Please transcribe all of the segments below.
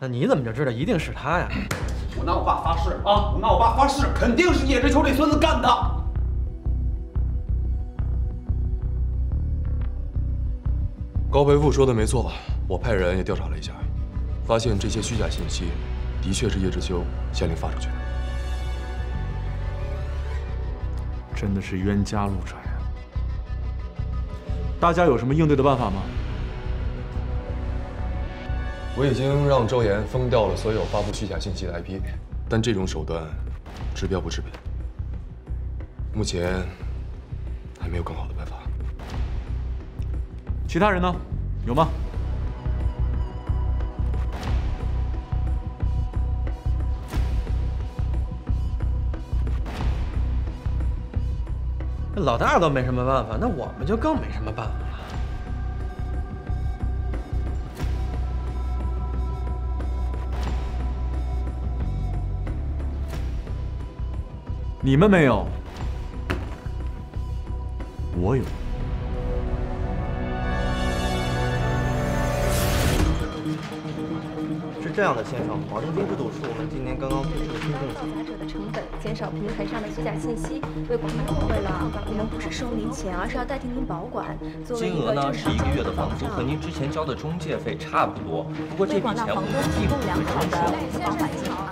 那你怎么就知道一定是他呀？我拿我爸发誓啊！我拿我爸发誓，肯定是叶知秋这孙子干的。高培富说的没错，我派人也调查了一下，发现这些虚假信息的确是叶知秋下令发出去的。真的是冤家路窄啊！大家有什么应对的办法吗？ 我已经让周岩封掉了所有发布虚假信息的 IP， 但这种手段治标不治本，目前还没有更好的办法。其他人呢？有吗？那老大都没什么办法，那我们就更没什么办法了。 你们没有，我有。是这样的，先生，保证金制度是我们今年刚刚推出的新政策。参加者的成本，减少平台上的虚假信息，为广大误会了。我们不是收您钱，而是要代替您保管。金额呢是1个月的房租和您之前交的中介费差不多，不过这笔钱我们并不会收手。保管金啊，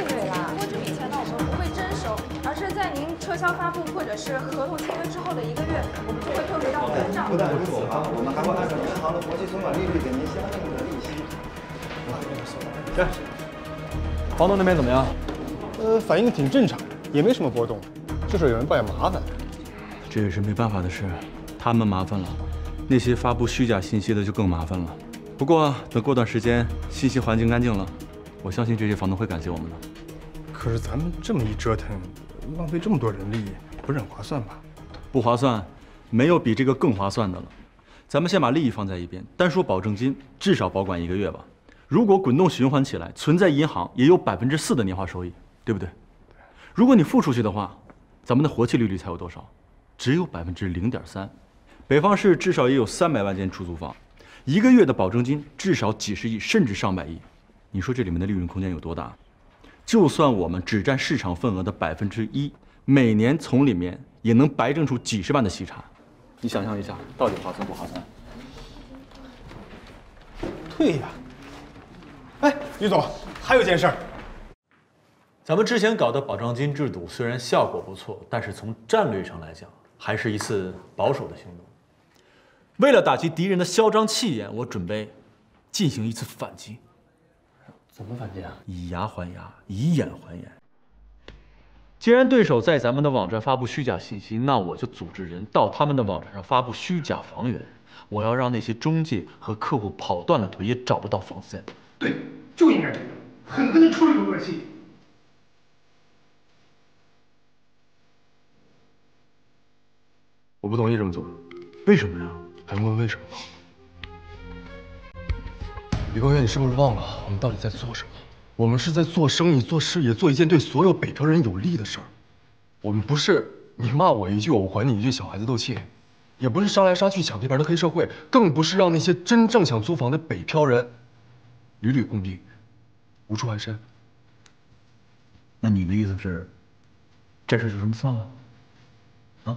对啦。不过这笔钱呢，我们不会征收，而是在您撤销发布或者是合同签约之后的1个月，我们就会退回到我们的账户。不但如此啊，我们还会按照银行的活期存款利率给您相应的利息。是。房东那边怎么样？反应挺正常，也没什么波动，就是有人抱怨麻烦。这也是没办法的事，他们麻烦了，那些发布虚假信息的就更麻烦了。不过等过段时间信息环境干净了，我相信这些房东会感谢我们的。可是咱们这么一折腾，浪费这么多人力，不是很划算吧？不划算，没有比这个更划算的了。咱们先把利益放在一边，单说保证金，至少保管1个月吧。如果滚动循环起来，存在银行也有4%的年化收益，对不对？如果你付出去的话，咱们的活期利率才有多少？只有0.3%。北方市至少也有300万间出租房，1个月的保证金至少几十亿，甚至上百亿。你说这里面的利润空间有多大？就算我们只占市场份额的1%，每年从里面也能白挣出几十万的息差。你想象一下，到底划算不划算？对呀。哎，于总，还有件事儿。咱们之前搞的保证金制度虽然效果不错，但是从战略上来讲，还是一次保守的行动。为了打击敌人的嚣张气焰，我准备进行一次反击。怎么反击啊？以牙还牙，以眼还眼。既然对手在咱们的网站发布虚假信息，那我就组织人到他们的网站上发布虚假房源。我要让那些中介和客户跑断了腿也找不到房源。对，就应该这样，狠狠地出这个恶气。我不同意这么做，为什么呀？还用问为什么吗？李光远，你是不是忘了我们到底在做什么？我们是在做生意、做事业、做一件对所有北漂人有利的事儿。我们不是你骂我一句，我还你一句小孩子斗气，也不是杀来杀去抢地盘的黑社会，更不是让那些真正想租房的北漂人屡屡碰壁，无处安身。那你的意思是，这事就这么算了？啊？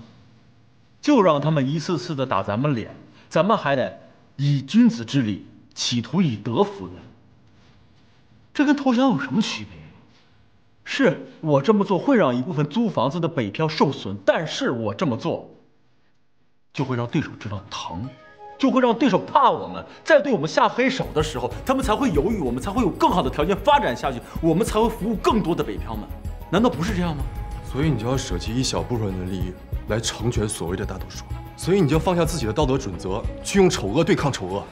就让他们一次次的打咱们脸，咱们还得以君子之礼，企图以德服人。这跟投降有什么区别？是我这么做会让一部分租房子的北漂受损，但是我这么做就会让对手知道疼。就会让对手怕我们，在对我们下黑手的时候，他们才会犹豫，我们才会有更好的条件发展下去，我们才会服务更多的北漂们。难道不是这样吗？所以你就要舍弃一小部分人的利益，来成全所谓的大多数。所以你就要放下自己的道德准则，去用丑恶对抗丑恶。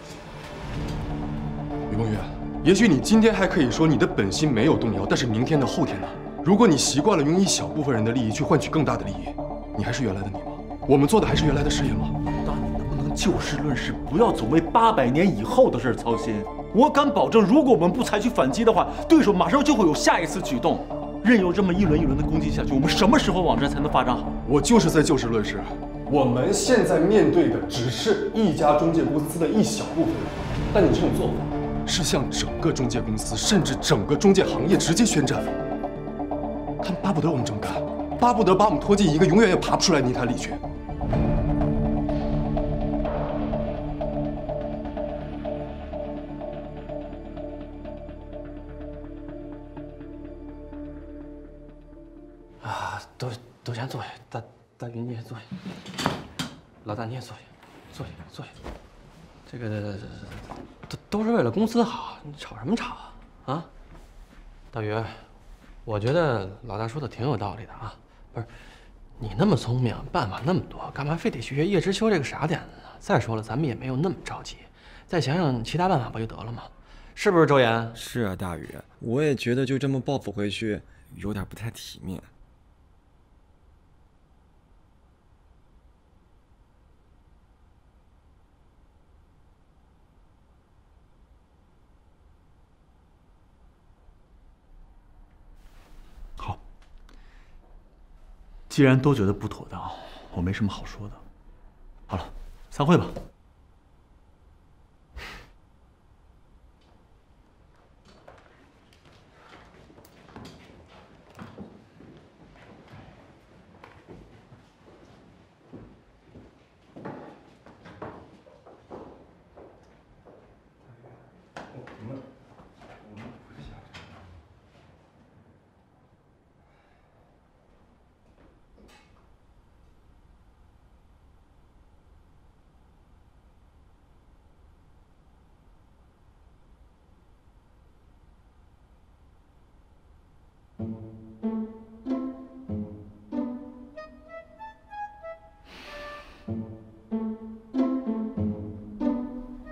于梦月，也许你今天还可以说你的本心没有动摇，但是明天的后天呢？如果你习惯了用一小部分人的利益去换取更大的利益，你还是原来的你吗？我们做的还是原来的事业吗？就事论事，不要总为800年以后的事操心。我敢保证，如果我们不采取反击的话，对手马上就会有下一次举动。任由这么一轮一轮的攻击下去，我们什么时候网站才能发展好？我就是在就事论事。我们现在面对的只是一家中介公司的一小部分人，但你这种做法是向整个中介公司，甚至整个中介行业直接宣战。他们巴不得我们这么干，巴不得把我们拖进一个永远也爬不出来泥潭里去。啊，都先坐下，大云你也坐下，老大你也坐下，坐下。这个都是为了公司好，你吵什么吵啊？啊，大鱼，我觉得老大说的挺有道理的啊。不是，你那么聪明，办法那么多，干嘛非得去学叶知秋这个傻点子呢？再说了，咱们也没有那么着急，再想想其他办法不就得了吗？是不是周岩？是啊，大宇，我也觉得就这么报复回去，有点不太体面。既然都觉得不妥当，我没什么好说的。好了，散会吧。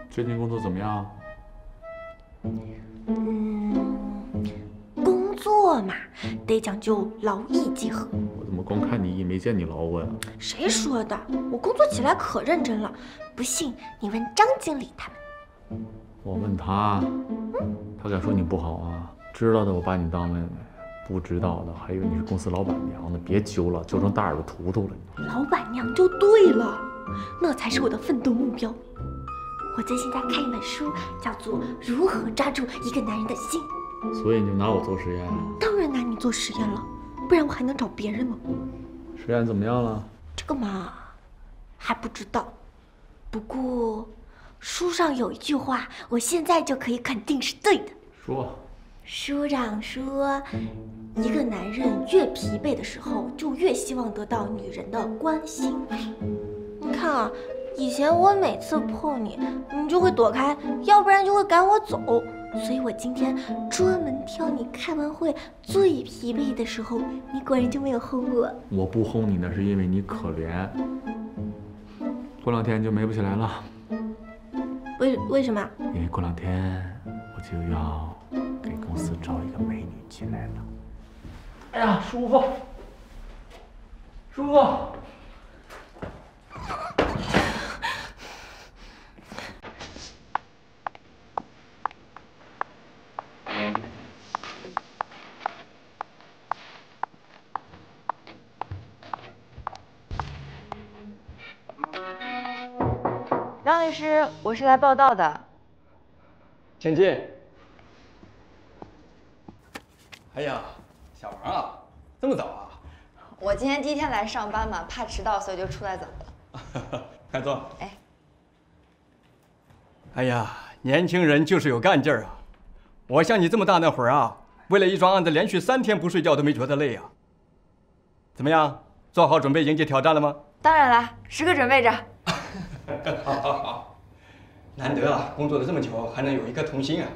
最近工作怎么样？工作嘛，得讲究劳逸结合。我怎么光看你一眼没见你劳务呀？谁说的？我工作起来可认真了，不信你问张经理他们。我问他，他敢说你不好啊？知道的我把你当妹妹，不知道的还以为你是公司老板娘呢。别揪了，揪成大耳朵图图了。老板娘就对了，那才是我的奋斗目标。我最近在看一本书，叫做《如何抓住一个男人的心》。所以你就拿我做实验？当然拿你做实验了，不然我还能找别人吗？实验怎么样了？这个嘛，还不知道。不过书上有一句话，我现在就可以肯定是对的。说。书上说，一个男人越疲惫的时候，就越希望得到女人的关心。你看啊。以前我每次碰你，你就会躲开，要不然就会赶我走。所以我今天专门挑你开完会最疲惫的时候，你果然就没有轰我。我不轰你那是因为你可怜，过2天就美不起来了。为什么？因为过2天我就要给公司招一个美女进来了。哎呀，舒服，舒服。张律师，我是来报道的。请进。哎呀，小王啊，这么早啊？我今天第一天来上班嘛，怕迟到，所以就出来早了。快坐。哎。哎呀，年轻人就是有干劲儿啊！我像你这么大那会儿啊，为了一桩案子连续3天不睡觉都没觉得累啊。怎么样，做好准备迎接挑战了吗？当然啦，时刻准备着。好，难得啊，工作了这么久还能有一颗童心啊。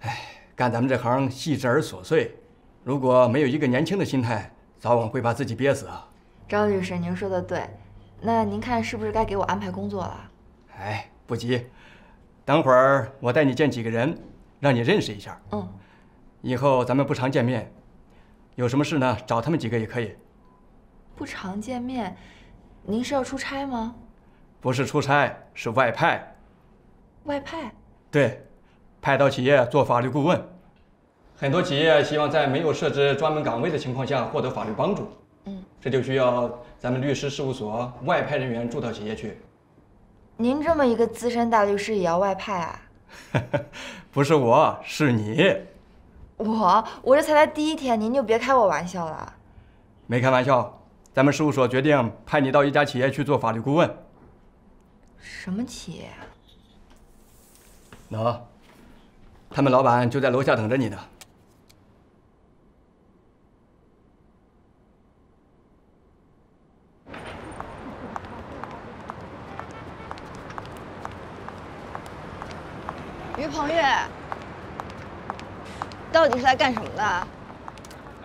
哎，干咱们这行细致而琐碎，如果没有一个年轻的心态，早晚会把自己憋死啊。张律师，您说的对，那您看是不是该给我安排工作了？哎，不急，等会儿我带你见几个人，让你认识一下。以后咱们不常见面，有什么事呢，找他们几个也可以。不常见面，您是要出差吗？不是出差，是外派。外派？对，派到企业做法律顾问。很多企业希望在没有设置专门岗位的情况下获得法律帮助。这就需要咱们律师事务所外派人员住到企业去。您这么一个资深大律师也要外派啊？不是我，是你。我这才来第1天，您就别开我玩笑了。没开玩笑，咱们事务所决定派你到一家企业去做法律顾问。什么企业啊？喏，他们老板就在楼下等着你呢。于鹏岳，到底是来干什么的？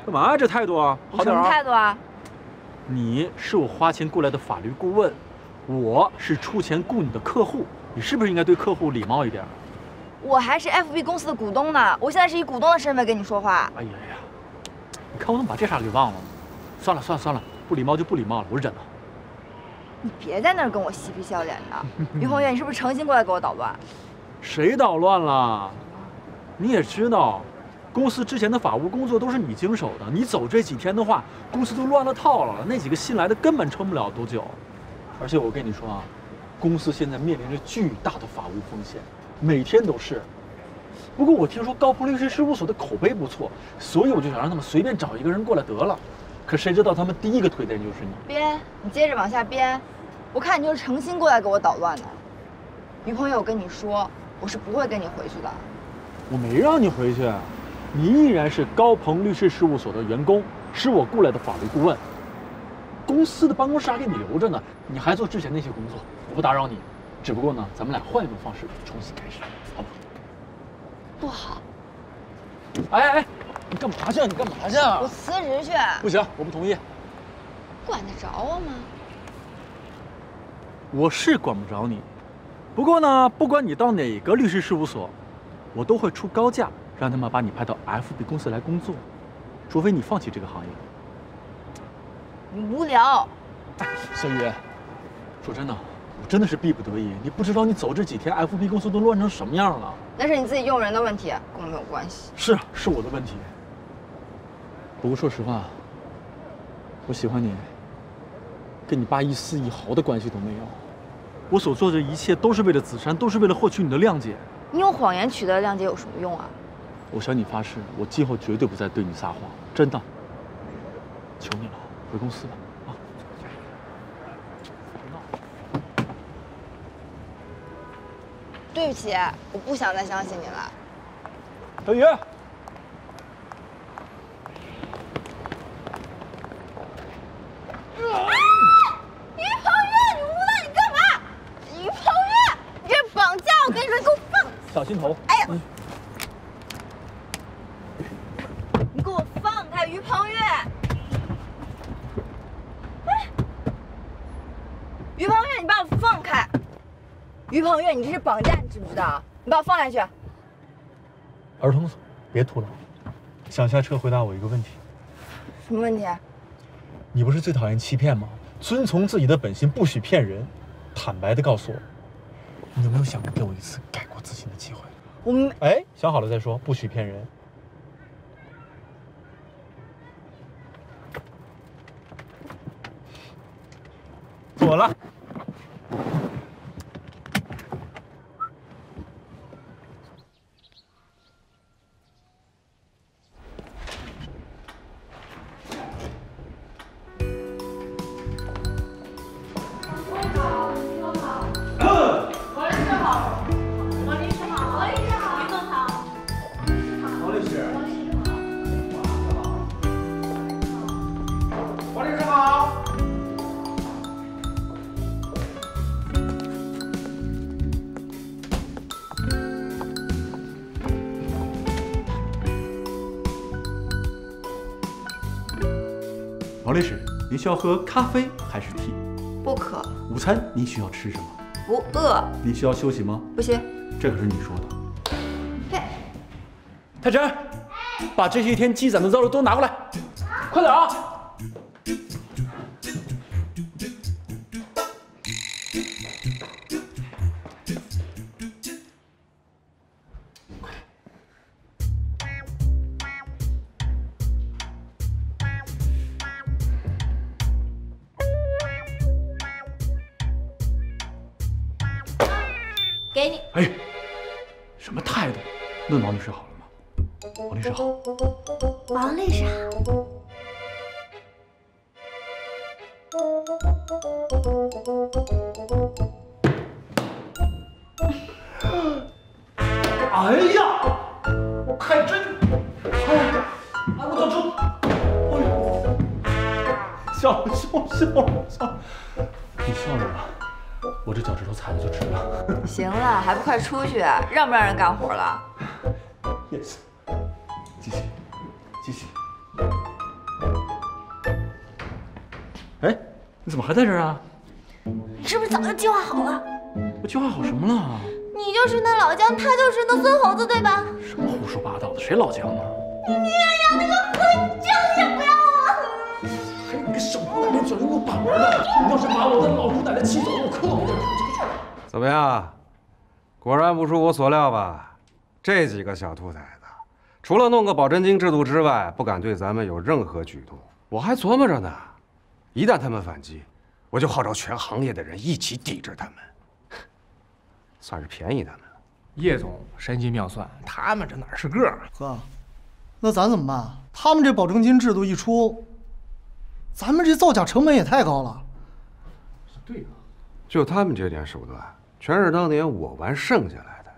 干嘛呀？这态度啊，好点啊！什么态度啊？你是我花钱雇来的法律顾问，我是出钱雇你的客户，你是不是应该对客户礼貌一点？我还是 FB 公司的股东呢，我现在是以股东的身份跟你说话。哎呀呀，你看我怎么把这茬给忘了？算了，不礼貌就不礼貌了，我忍了。你别在那儿跟我嬉皮笑脸的，于鹏岳，你是不是诚心过来给我捣乱？谁捣乱了？你也知道，公司之前的法务工作都是你经手的，你走这几天的话，公司都乱了套了，那几个新来的根本撑不了多久。而且我跟你说啊，公司现在面临着巨大的法务风险，每天都是。不过我听说高鹏律师事务所的口碑不错，所以我就想让他们随便找一个人过来得了。可谁知道他们第一个推荐就是你。编，你接着往下编，我看你就是诚心过来给我捣乱的。于鹏岳，我跟你说，我是不会跟你回去的。我没让你回去，你依然是高鹏律师事务所的员工，是我雇来的法律顾问。公司的办公室还给你留着呢，你还做之前那些工作，我不打扰你。只不过呢，咱们俩换一种方式重新开始，好不好？不好。哎，你干嘛去？你干嘛去？我辞职去。不行，我不同意。管得着我吗？我是管不着你，不过呢，不管你到哪个律师事务所，我都会出高价让他们把你派到 FB 公司来工作，除非你放弃这个行业。你无聊。小雨，说真的，我真的是逼不得已。你不知道你走这几天 ，FB 公司都乱成什么样了。那是你自己用人的问题，跟我没有关系。是我的问题。不过说实话，我喜欢你，跟你爸一丝一毫的关系都没有。我所做的一切都是为了子珊，都是为了获取你的谅解。你用谎言取得谅解有什么用啊？我向你发誓，我今后绝对不再对你撒谎，真的。求你了，回公司吧，啊！对不起，我不想再相信你了。小雨。于鹏岳，你无赖，你干嘛？于鹏岳，你这是绑架！我跟你说，你给我放！小心头！哎呀！你给我放开，于鹏岳！哎，于鹏岳，你把我放开！于鹏岳，你这是绑架，你知不知道？你把我放下去！儿童所，别吐了。想下车回答我一个问题。什么问题？你不是最讨厌欺骗吗？遵从自己的本心，不许骗人。坦白的告诉我，你有没有想过给我一次改过自新的机会？我没……哎，想好了再说，不许骗人。妥了。王律师，您需要喝咖啡还是 tea？ 不渴。午餐您需要吃什么？不饿。你需要休息吗？不行。这可是你说的。嘿，太晨，把这些天积攒的肉都拿过来，快点啊！给你。哎，什么态度？问王律师好了吗？王律师好。王律师好。哎呀，我看真，哎，我都出，笑了，你笑什么？我这脚趾头踩的就直了。行了，还不快出去，让不让人干活了 ？Yes， 继续。哎，你怎么还在这儿啊？你是不是早就计划好了？我计划好什么了？你就是那老姜，他就是那孙猴子，对吧？什么胡说八道的？谁老姜啊？你也要那个混账也不要啊！还有你个小姑奶奶嘴给我绑着呢！你要是把我的老姑奶奶气走了，我磕到你这儿。怎么样？果然不出我所料吧？这几个小兔崽子，除了弄个保真金制度之外，不敢对咱们有任何举动。我还琢磨着呢，一旦他们反击，我就号召全行业的人一起抵制他们。算是便宜他们了。叶总神机妙算，他们这哪是个？哥，那咱怎么办？他们这保证金制度一出，咱们这造假成本也太高了。对呀，就他们这点手段，全是当年我玩剩下来的。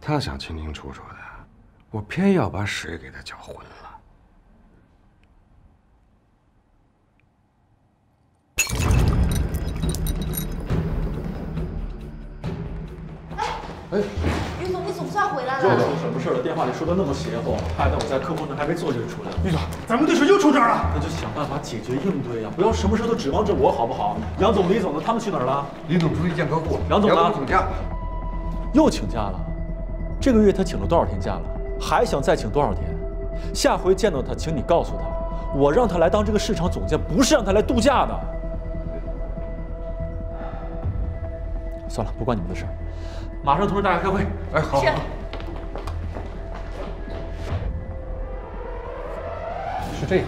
他想清清楚楚的，我偏要把水给他搅浑了。哎，于总，你总算回来了。又出什么事了？电话里说的那么邪乎，害得我在客户那还没坐就出来了。于总，咱们对手又出招了。那就想办法解决应对呀，不要什么事都指望着我，好不好？杨总、李总呢？他们去哪儿了？李总出去见客户。杨总呢？请假。又请假了？这个月他请了多少天假了？还想再请多少天？下回见到他，请你告诉他，我让他来当这个市场总监，不是让他来度假的。算了，不关你们的事儿。马上通知大家开会。哎，好。是这样，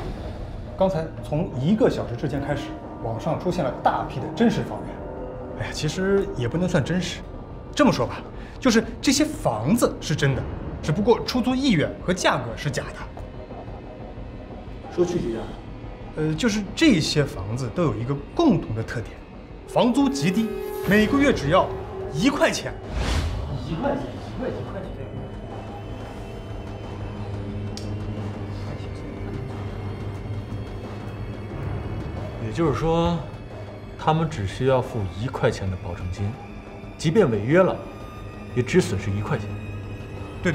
刚才从1个小时之前开始，网上出现了大批的真实房源。哎呀，其实也不能算真实。这么说吧，就是这些房子是真的，只不过出租意愿和价格是假的。说具体点。就是这些房子都有一个共同的特点，房租极低，每个月只要1块钱。1块钱。也就是说，他们只需要付1块钱的保证金，即便违约了，也只损失1块钱。对，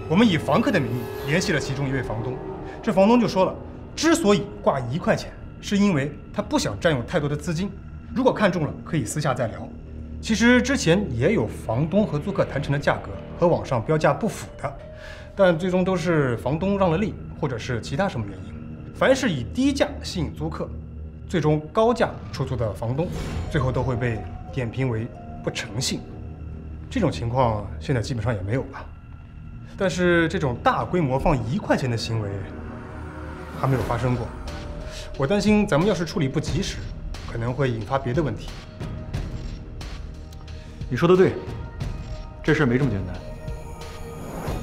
我们以房客的名义联系了其中一位房东，这房东就说了，之所以挂1块钱，是因为他不想占用太多的资金，如果看中了，可以私下再聊。其实之前也有房东和租客谈成的价格和网上标价不符的，但最终都是房东让了利，或者是其他什么原因。凡是以低价吸引租客，最终高价出租的房东，最后都会被点评为不诚信。这种情况现在基本上也没有了。但是这种大规模放1块钱的行为还没有发生过。我担心咱们要是处理不及时，可能会引发别的问题。你说的对，这事儿没这么简单。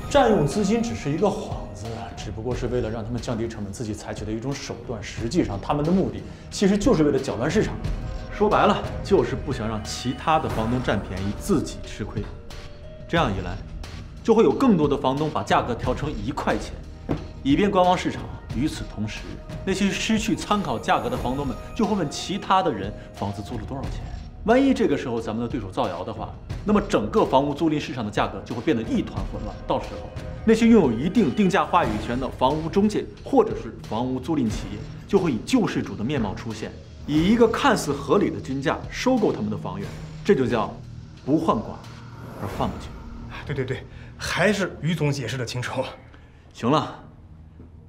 占用资金只是一个幌子，只不过是为了让他们降低成本，自己采取的一种手段。实际上，他们的目的其实就是为了搅乱市场。说白了，就是不想让其他的房东占便宜，自己吃亏。这样一来，就会有更多的房东把价格调成1块钱，以便观望市场。与此同时，那些失去参考价格的房东们就会问其他的人房子租了多少钱。万一这个时候咱们的对手造谣的话，那么整个房屋租赁市场的价格就会变得一团混乱。到时候，那些拥有一定定价话语权的房屋中介或者是房屋租赁企业，就会以救世主的面貌出现，以一个看似合理的均价收购他们的房源。这就叫不患寡而患不均。对，还是于总解释的清楚。行了，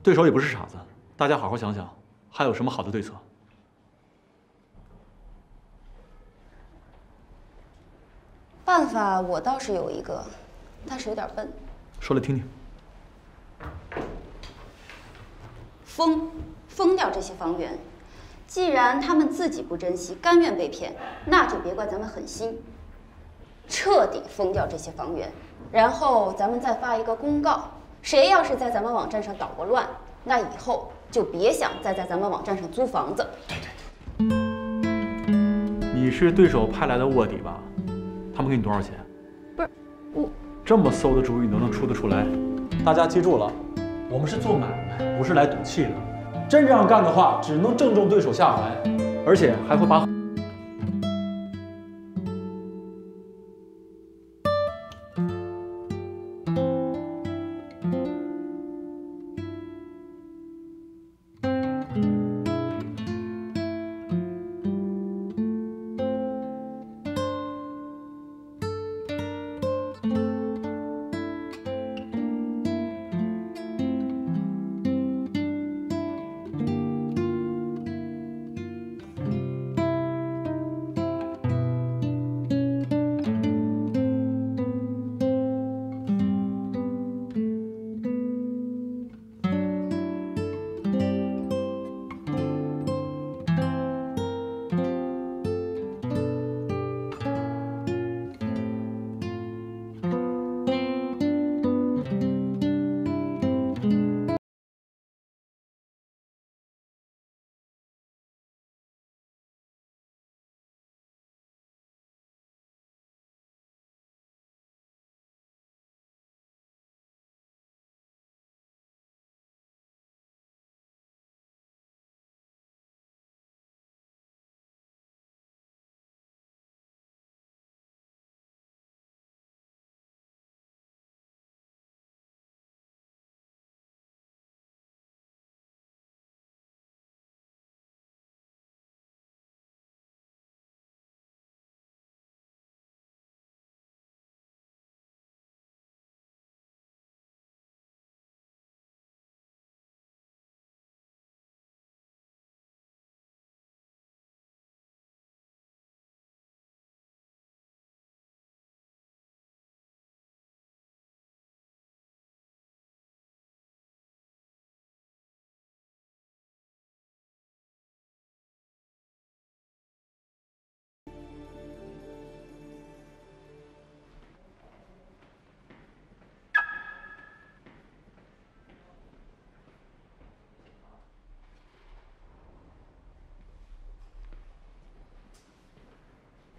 对手也不是傻子，大家好好想想，还有什么好的对策？办法我倒是有一个，但是有点笨。说来听听。封掉这些房源，既然他们自己不珍惜，甘愿被骗，那就别怪咱们狠心。彻底封掉这些房源，然后咱们再发一个公告，谁要是在咱们网站上捣过乱，那以后就别想再在咱们网站上租房子。对。你是对手派来的卧底吧？他们给你多少钱？不是我这么馊的主意你都能出得出来？大家记住了，我们是做买卖，不是来赌气的。真这样干的话，只能正中对手下怀，而且还会把。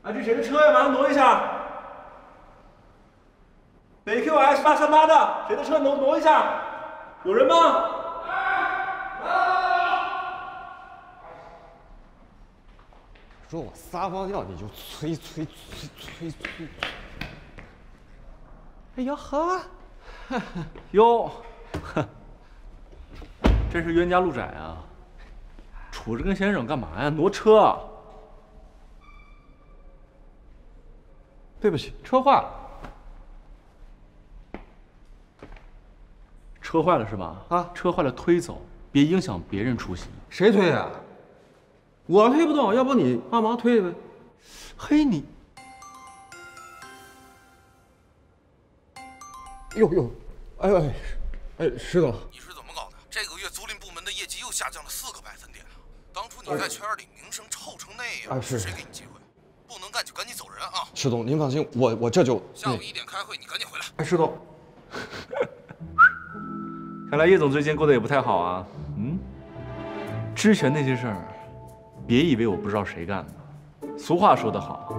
哎，这谁的车呀？马上挪一下。北 QS 838的，谁的车挪一下？有人吗？说我撒泡尿你就催。哎呀呵，哟，这是冤家路窄啊！杵着跟先生干嘛呀？挪车啊！对不起，车坏了。车坏了是吧？啊，车坏了推走，别影响别人出行。谁推啊？我推不动，要不你帮忙推呗。嘿你，哟，哎，石总，你是怎么搞的？这个月租赁部门的业绩又下降了4个百分点啊！当初你在圈里名声臭成那样，是谁给你机会？不能干就赶紧走人啊！石总，您放心，我这就下午1点开会，你赶紧回来。哎，石总，看来叶总最近过得也不太好啊。之前那些事儿，别以为我不知道谁干的。俗话说得好，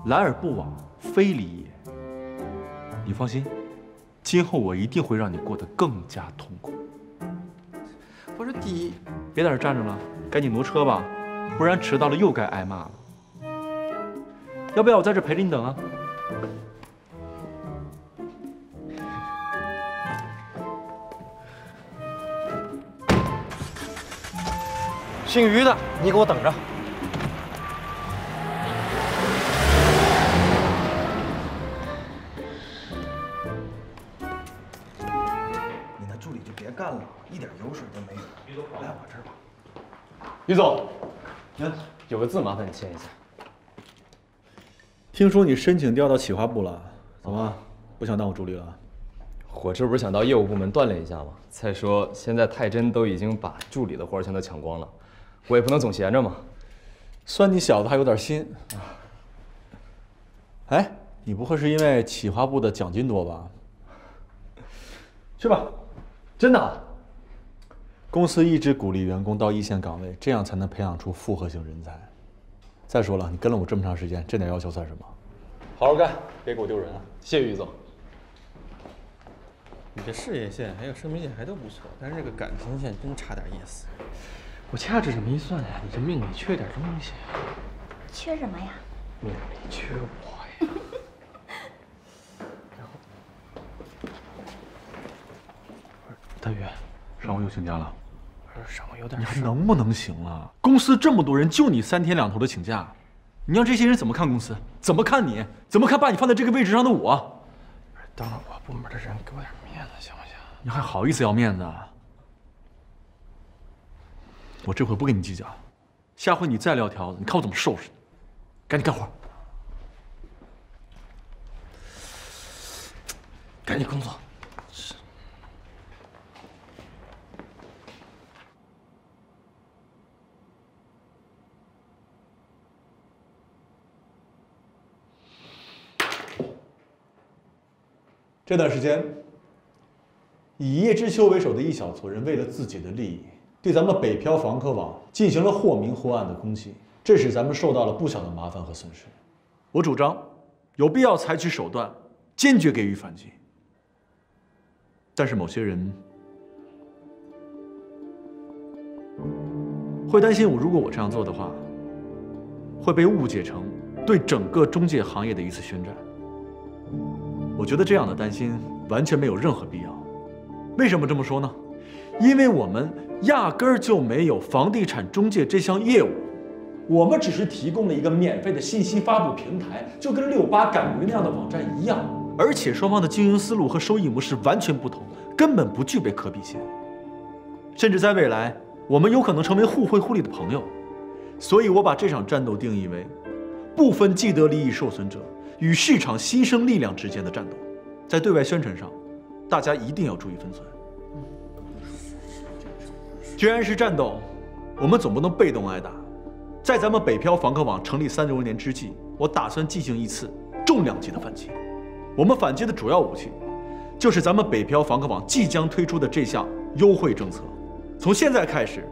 来而不往非礼也。你放心，今后我一定会让你过得更加痛苦。不是你，别在这站着了，赶紧挪车吧，不然迟到了又该挨骂了。要不要我在这陪着你等啊？姓于的，你给我等着。你那助理就别干了，一点油水都没有。来我这儿吧。于总，有个字麻烦你签一下。听说你申请调到企划部了，怎么不想当我助理了？我这不是想到业务部门锻炼一下吗？再说现在太真都已经把助理的活全都抢光了，我也不能总闲着嘛。算你小子还有点心。哎，你不会是因为企划部的奖金多吧？去吧，真的。公司一直鼓励员工到一线岗位，这样才能培养出复合型人才。再说了，你跟了我这么长时间，这点要求算什么？好好干，别给我丢人啊！谢谢于总。你这事业线还有生命线还都不错，但是这个感情线真差点意思。我掐指这么一算呀，你这命里缺点东西。缺什么呀？命里缺我呀。大宇，上午又请假了。上午有点你还能不能行了？公司这么多人，就你3天2头的请假，你让这些人怎么看公司？怎么看你？怎么看把你放在这个位置上的我？当着我部门的人，给我点面子行不行？你还好意思要面子啊？我这回不跟你计较，下回你再撂挑子，你看我怎么收拾你！赶紧干活，赶紧工作。这段时间，以叶知秋为首的一小撮人为了自己的利益，对咱们北漂房客网进行了或明或暗的攻击，这使咱们受到了不小的麻烦和损失。我主张有必要采取手段，坚决给予反击。但是某些人会担心如果我这样做的话，会被误解成对整个中介行业的一次宣战。我觉得这样的担心完全没有任何必要。为什么这么说呢？因为我们压根儿就没有房地产中介这项业务，我们只是提供了一个免费的信息发布平台，就跟68赶驴那样的网站一样。而且双方的经营思路和收益模式完全不同，根本不具备可比性。甚至在未来，我们有可能成为互惠互利的朋友。所以我把这场战斗定义为部分既得利益受损者与市场新生力量之间的战斗。在对外宣传上，大家一定要注意分寸。既然是战斗，我们总不能被动挨打。在咱们北漂房客网成立3周年之际，我打算进行一次重量级的反击。我们反击的主要武器，就是咱们北漂房客网即将推出的这项优惠政策。从现在开始，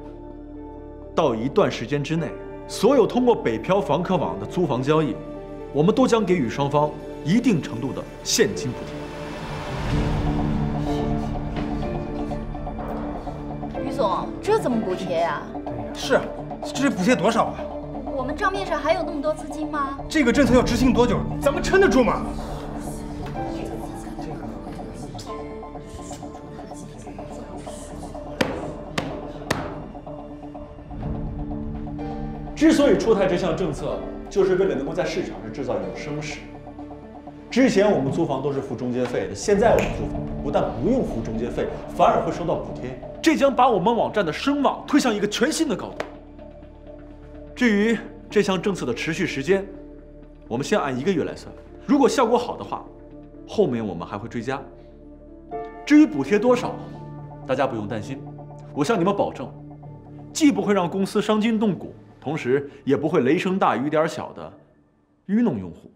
到一段时间之内，所有通过北漂房客网的租房交易，我们都将给予双方一定程度的现金补贴。于总，这怎么补贴呀？是啊，这补贴多少啊？我们账面上还有那么多资金吗？这个政策要执行多久？咱们撑得住吗？之所以出台这项政策，就是为了能够在市场上制造有声势。之前我们租房都是付中介费的，现在我们租房不但不用付中介费，反而会收到补贴，这将把我们网站的声望推向一个全新的高度。至于这项政策的持续时间，我们先按1个月来算，如果效果好的话，后面我们还会追加。至于补贴多少，大家不用担心，我向你们保证，既不会让公司伤筋动骨，同时也不会雷声大雨点小的愚弄用户。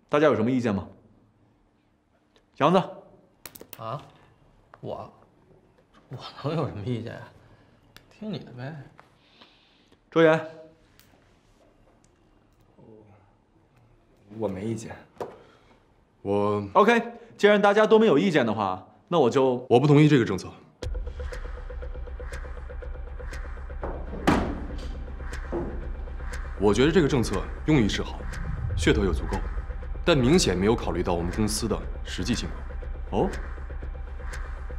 大家有什么意见吗？杨子，啊，我能有什么意见啊？听你的呗。周岩，我没意见。我 OK， 既然大家都没有意见的话，那我不同意这个政策。我觉得这个政策用意是好，噱头也足够，但明显没有考虑到我们公司的实际情况。哦，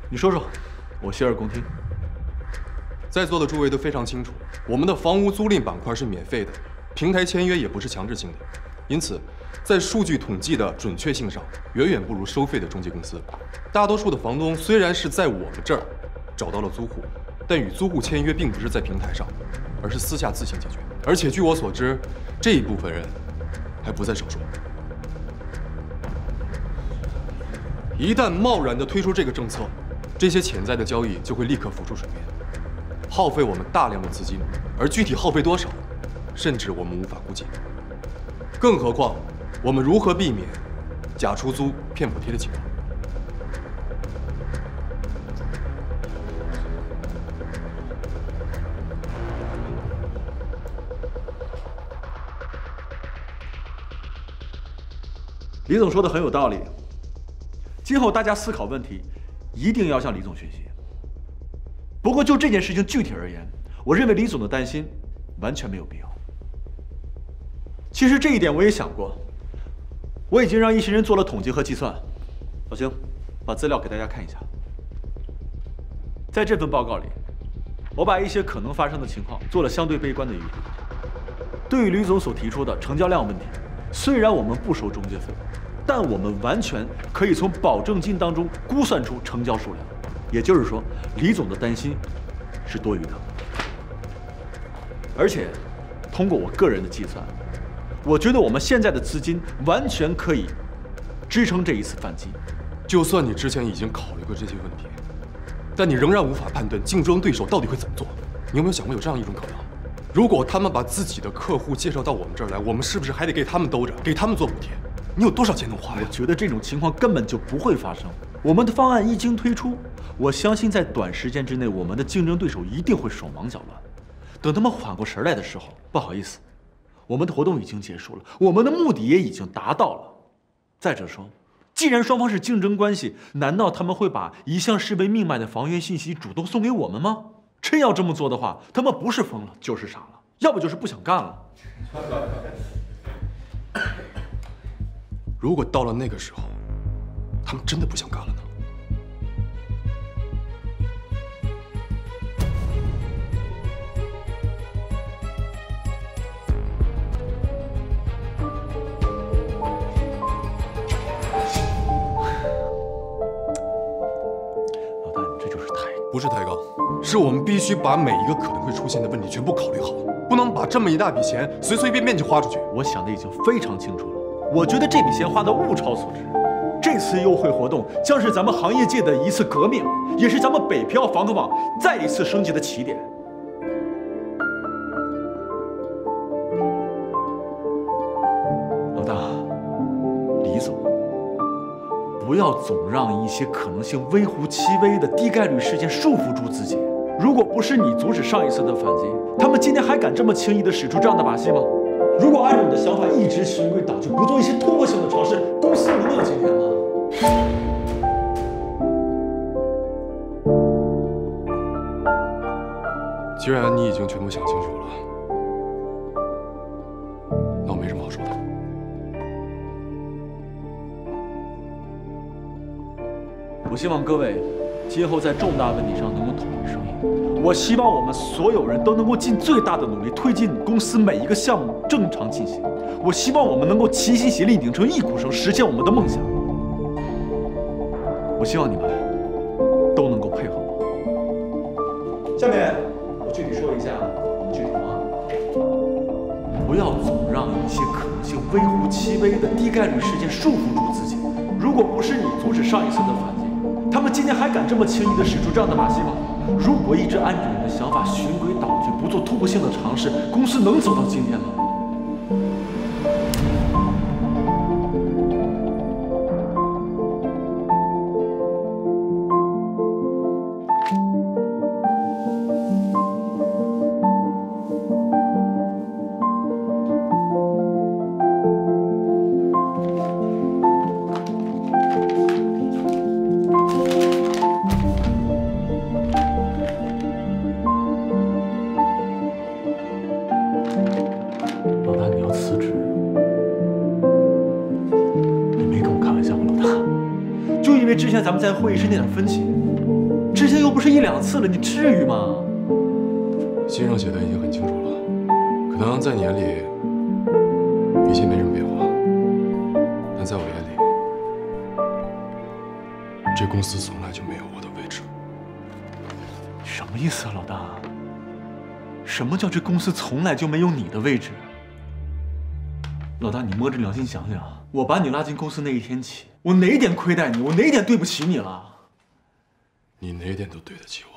你说说，我洗耳恭听。在座的诸位都非常清楚，我们的房屋租赁板块是免费的，平台签约也不是强制性的，因此，在数据统计的准确性上，远远不如收费的中介公司。大多数的房东虽然是在我们这儿找到了租户，但与租户签约并不是在平台上，而是私下自行解决。而且据我所知，这一部分人还不在少数。一旦贸然地推出这个政策，这些潜在的交易就会立刻浮出水面，耗费我们大量的资金，而具体耗费多少，甚至我们无法估计。更何况，我们如何避免假出租、骗补贴的情况。李总说的很有道理，今后大家思考问题，一定要向李总学习。不过就这件事情具体而言，我认为李总的担心完全没有必要。其实这一点我也想过，我已经让一些人做了统计和计算。老邢，把资料给大家看一下。在这份报告里，我把一些可能发生的情况做了相对悲观的预估。对于吕总所提出的成交量问题，虽然我们不收中介费，但我们完全可以从保证金当中估算出成交数量。也就是说，李总的担心是多余的。而且，通过我个人的计算，我觉得我们现在的资金完全可以支撑这一次反击。就算你之前已经考虑过这些问题，但你仍然无法判断竞争对手到底会怎么做。你有没有想过有这样一种可能？如果他们把自己的客户介绍到我们这儿来，我们是不是还得给他们兜着，给他们做补贴？你有多少钱能花呀？我觉得这种情况根本就不会发生。我们的方案一经推出，我相信在短时间之内，我们的竞争对手一定会手忙脚乱。等他们缓过神来的时候，不好意思，我们的活动已经结束了，我们的目的也已经达到了。再者说，既然双方是竞争关系，难道他们会把一向视为命脉的房源信息主动送给我们吗？真要这么做的话，他们不是疯了就是傻了，要不就是不想干了。如果到了那个时候，他们真的不想干了呢？老大，你这就是不是抬杠，是我们必须把每一个可能会出现的问题全部考虑好，不能把这么一大笔钱随随便便就花出去。我想的已经非常清楚了。我觉得这笔钱花的物超所值，这次优惠活动将是咱们行业界的一次革命，也是咱们北漂房客网再一次升级的起点。老大，李总，不要总让一些可能性微乎其微的低概率事件束缚住自己。如果不是你阻止上一次的反击，他们今天还敢这么轻易的使出这样的把戏吗？如果按照你的想法一直循规蹈矩，不做一些突破性的尝试，公司能有今天吗？既然你已经全部想清楚了，那我没什么好说的。我希望各位今后在重大问题上能够统一声音。我希望我们所有人都能够尽最大的努力推进公司每一个项目正常进行。我希望我们能够齐心协力，拧成一股绳，实现我们的梦想。我希望你们都能够配合我。下面我具体说一下我们具体方案。不要总让一些可能性微乎其微的低概率事件束缚住自己。如果不是你阻止上一次的反击，他们今天还敢这么轻易地使出这样的把戏吗？如果一直按照你的想法循规蹈矩，不做突破性的尝试，公司能走到今天吗？之前咱们在会议室那点分歧，之前又不是一两次了，你至于吗？信上写的已经很清楚了，可能在你眼里一切没什么变化，但在我眼里，这公司从来就没有我的位置。什么意思啊，老大？什么叫这公司从来就没有你的位置？老大，你摸着良心想想，我把你拉进公司那一天起，我哪点亏待你？我哪点对不起你了？你哪点都对得起我。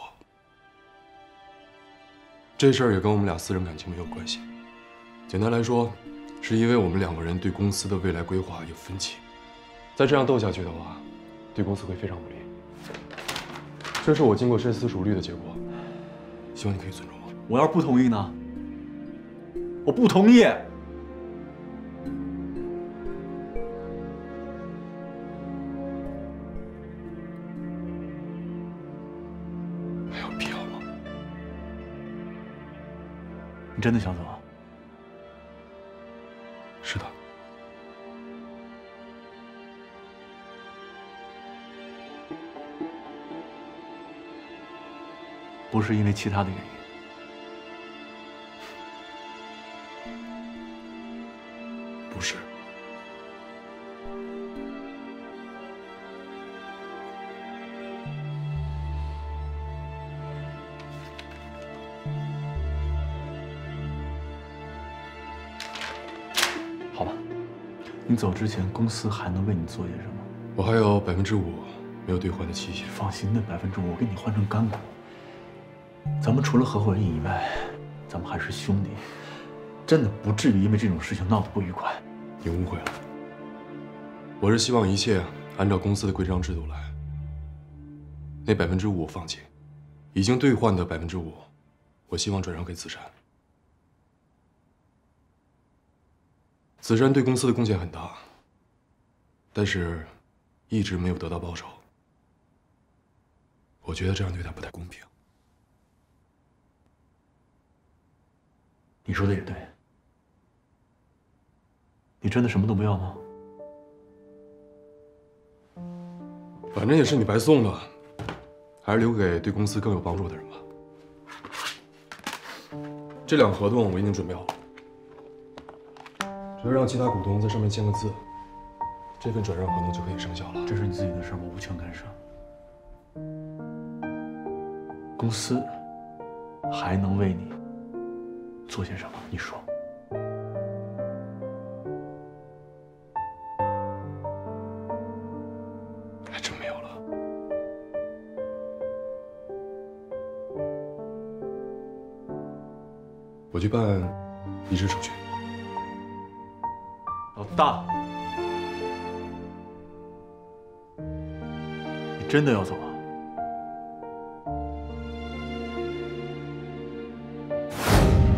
这事儿也跟我们俩私人感情没有关系。简单来说，是因为我们两个人对公司的未来规划有分歧。再这样斗下去的话，对公司会非常不利。这是我经过深思熟虑的结果，希望你可以尊重我。我要是不同意呢？我不同意。还有必要吗？你真的想走啊？是的。不是因为其他的原因。不是。好吧，你走之前，公司还能为你做些什么？我还有5%没有兑换的期限。放心，那5%我给你换成干股。咱们除了合伙人以外，咱们还是兄弟，真的不至于因为这种事情闹得不愉快。你误会了，我是希望一切按照公司的规章制度来。那5%我放弃，已经兑换的5%，我希望转让给紫珊。紫珊对公司的贡献很大，但是一直没有得到报酬。我觉得这样对她不太公平。你说的也对。你真的什么都不要吗？反正也是你白送的，还是留给对公司更有帮助的人吧。这2个合同我已经准备好了，只要让其他股东在上面签个字，这份转让合同就可以生效了。这是你自己的事，我无权干涉。公司还能为你做些什么？你说。还真没有了。我去办离职手续。老大，你真的要走啊？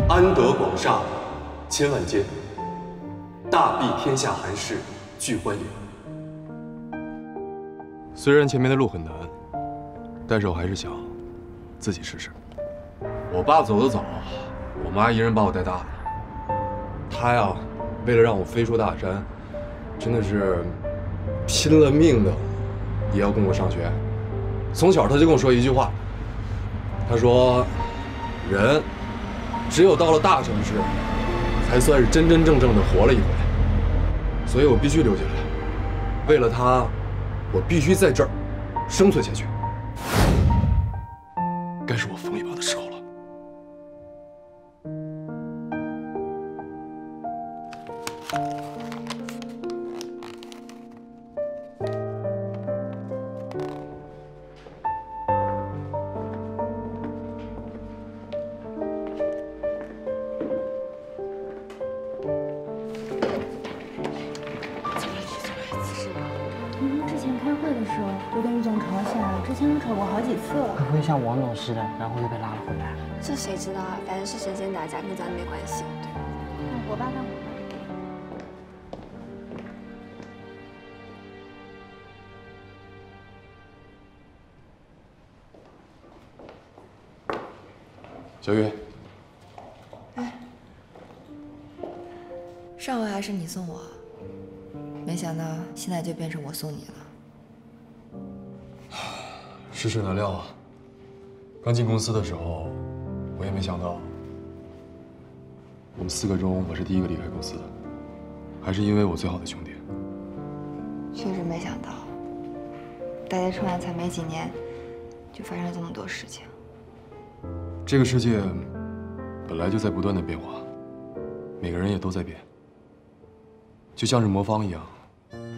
安得广厦千万间，大庇天下寒士俱欢颜。虽然前面的路很难，但是我还是想自己试试。我爸走得早，我妈一人把我带大的。她呀，为了让我飞出大山，真的是拼了命的也要供我上学。从小她就跟我说一句话，她说：“人只有到了大城市，才算是真真正正的活了一回。”所以我必须留下来，为了她。我必须在这儿生存下去，该是我疯一把的时候了。会不会像王总似的，然后又被拉了回来？这谁知道啊？反正是谁先打架跟咱没关系。对，干活吧，干活吧。小雨，哎，上回还是你送我，没想到现在就变成我送你了。世事难料啊！刚进公司的时候，我也没想到，我们4个中我是第一个离开公司的，还是因为我最好的兄弟。确实没想到，待在春晚才没几年，就发生了这么多事情。这个世界本来就在不断的变化，每个人也都在变，就像是魔方一样，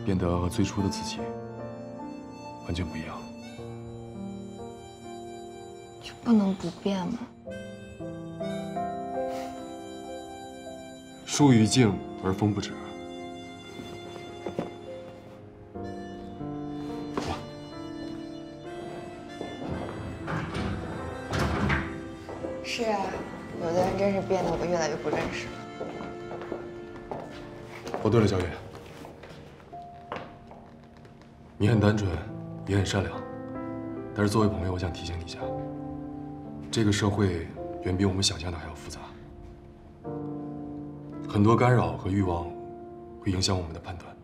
变得和最初的自己完全不一样。就不能不变吗？树欲静而风不止。是啊，有的人真是变得我越来越不认识。哦，对了，小雨，你很单纯，也很善良，但是作为朋友，我想提醒你一下，这个社会远比我们想象的还要复杂，很多干扰和欲望会影响我们的判断，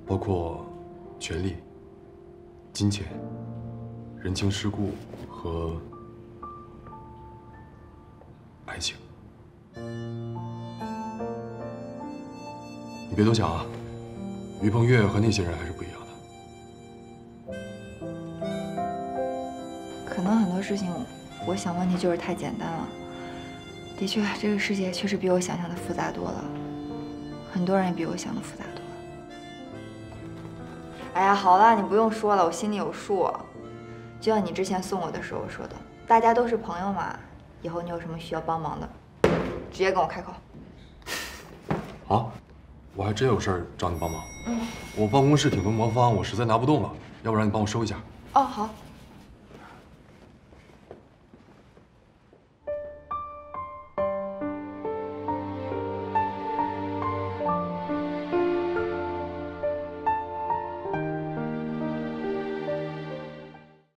包括权力、金钱、人情世故和爱情。你别多想啊，于鹏岳和那些人还是不一样的。可能很多事情，我想问题就是太简单了。的确，这个世界确实比我想象的复杂多了，很多人也比我想的复杂多了。哎呀，好了，你不用说了，我心里有数。就像你之前送我的时候说的，大家都是朋友嘛，以后你有什么需要帮忙的，直接跟我开口。好，我还真有事儿找你帮忙。我办公室挺多魔方，我实在拿不动了，要不然你帮我收一下。哦，好。